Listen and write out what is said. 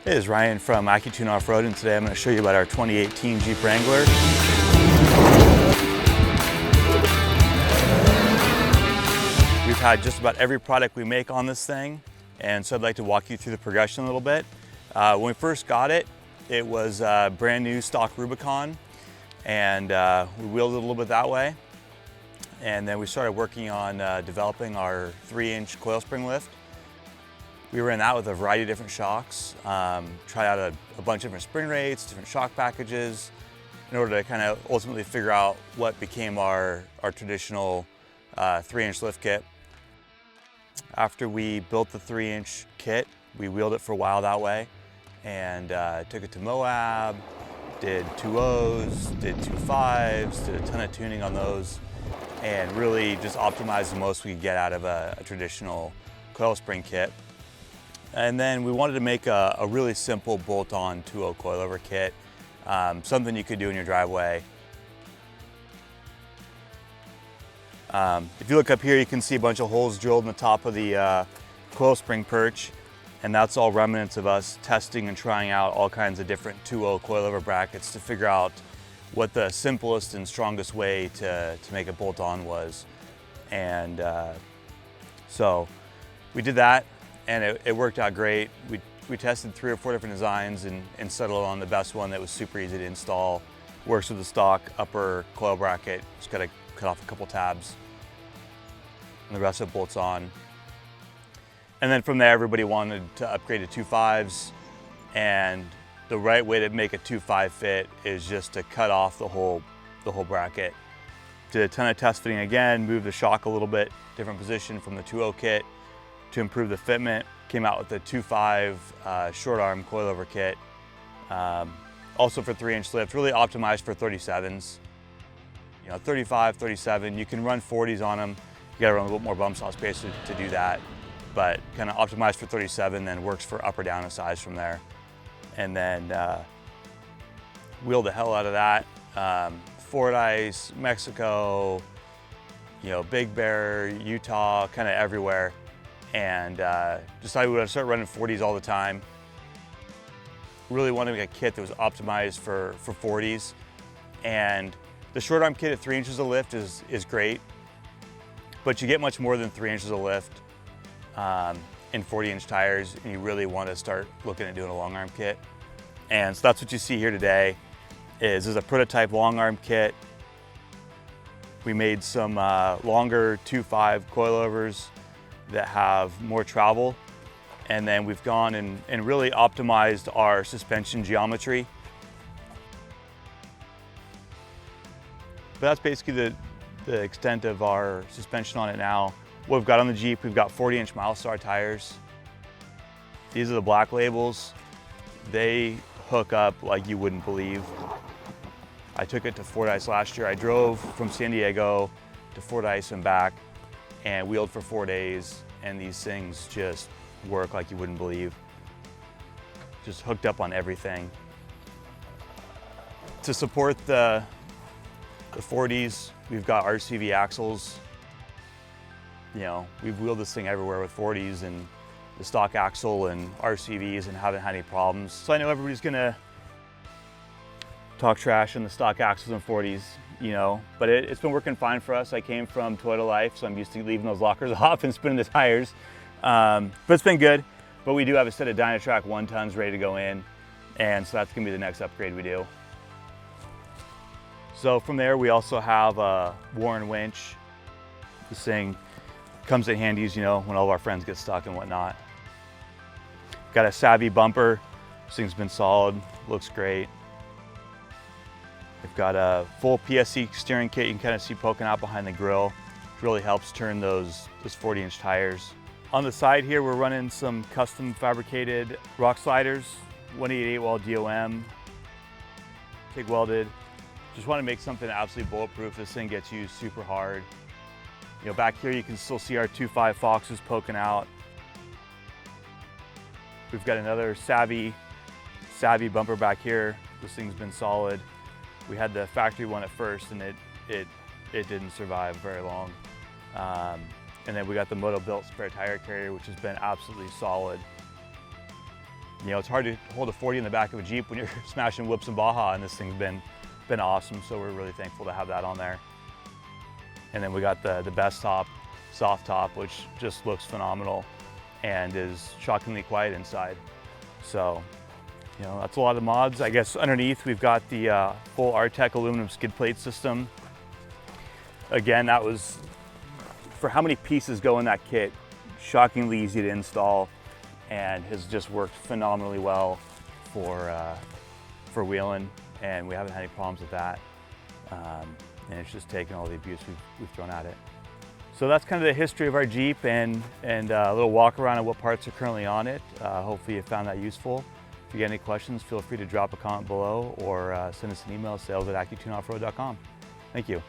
Hey, it's Ryan from AccuTune Off-Road, and today I'm going to show you about our 2018 Jeep Wrangler. We've had just about every product we make on this thing, and so I'd like to walk you through the progression a little bit. When we first got it, it was a brand new stock Rubicon, and we wheeled it a little bit that way. And then we started working on developing our 3-inch coil spring lift. We ran that with a variety of different shocks, tried out a bunch of different spring rates, different shock packages, in order to kind of ultimately figure out what became our traditional 3-inch lift kit. After we built the 3-inch kit, we wheeled it for a while that way, and took it to Moab, did 2.0s, did 2.5s, did a ton of tuning on those, and really just optimized the most we could get out of a traditional coil spring kit. And then we wanted to make a really simple bolt-on 2.0 coilover kit, something you could do in your driveway. If you look up here, you can see a bunch of holes drilled in the top of the coil spring perch, and that's all remnants of us testing and trying out all kinds of different 2.0 coilover brackets to figure out what the simplest and strongest way to make a bolt-on was. And so we did that, and it worked out great. We tested 3 or 4 different designs and settled on the best one that was super easy to install. Works with the stock upper coil bracket. Just gotta cut off a couple tabs, and the rest of it bolts on. And then from there, everybody wanted to upgrade to 2.5s, and the right way to make a 2.5 fit is just to cut off the whole bracket. Did a ton of test fitting again, moved the shock a little bit, different position from the 2.0 kit to improve the fitment. Came out with the 2.5 short arm coilover kit. Also for 3-inch lift, really optimized for 37s. 35, 37, you can run 40s on them. You gotta run a little more bump stock space to do that, but kind of optimized for 37, then works for up or down in size from there. And then wheeled the hell out of that. Fordyce, Mexico, Big Bear, Utah, kind of everywhere. And decided we would start running 40s all the time. Really wanted to make a kit that was optimized for 40s. And the short arm kit at 3 inches of lift is great, but you get much more than 3 inches of lift in 40-inch tires, and you really want to start looking at doing a long arm kit. And so that's what you see here today. Is a prototype long arm kit. We made some longer 2.5 coilovers that have more travel, and then we've gone and really optimized our suspension geometry. But that's basically the extent of our suspension on it now. What we've got on the Jeep, we've got 40-inch Milestar tires. These are the black labels. They hook up like you wouldn't believe. I took it to Fordyce last year. I drove from San Diego to Fordyce and back, and wheeled for 4 days, and these things just work like you wouldn't believe. Just hooked up on everything. To support the 40s, we've got RCV axles. We've wheeled this thing everywhere with 40s and the stock axle and RCVs and haven't had any problems. So I know everybody's gonna talk trash on the stock axles and 40s, but it's been working fine for us. I came from Toyota Life, so I'm used to leaving those lockers off and spinning the tires. But it's been good. But we do have a set of Dynatrac 1-tons ready to go in, and so that's gonna be the next upgrade we do. So from there, we also have a Warren winch. This thing comes in handy, when all of our friends get stuck and whatnot. Got a Savvy bumper. This thing's been solid, looks great. We've got a full PSC steering kit. You can kind of see poking out behind the grill, which really helps turn those 40-inch tires. On the side here, we're running some custom fabricated rock sliders, 188 wall DOM, TIG welded. Just want to make something absolutely bulletproof. This thing gets used super hard. Back here you can still see our 2.5 Foxes poking out. We've got another Savvy bumper back here. This thing's been solid. We had the factory one at first, and it didn't survive very long. And then we got the Motobuilt spare tire carrier, which has been absolutely solid. You know, it's hard to hold a 40 in the back of a Jeep when you're smashing whips in Baja, and this thing's been awesome, so we're really thankful to have that on there. And then we got the best top, soft top, which just looks phenomenal and is shockingly quiet inside. So, you know, that's a lot of mods. I guess underneath we've got the full Artec aluminum skid plate system. Again, that was, for how many pieces go in that kit, shockingly easy to install and has just worked phenomenally well for wheeling, and we haven't had any problems with that. And it's just taken all the abuse we've thrown at it. So that's kind of the history of our Jeep and a little walk around of what parts are currently on it. Hopefully you found that useful. If you get any questions, feel free to drop a comment below or send us an email, sales@AccuTuneOffroad.com. Thank you.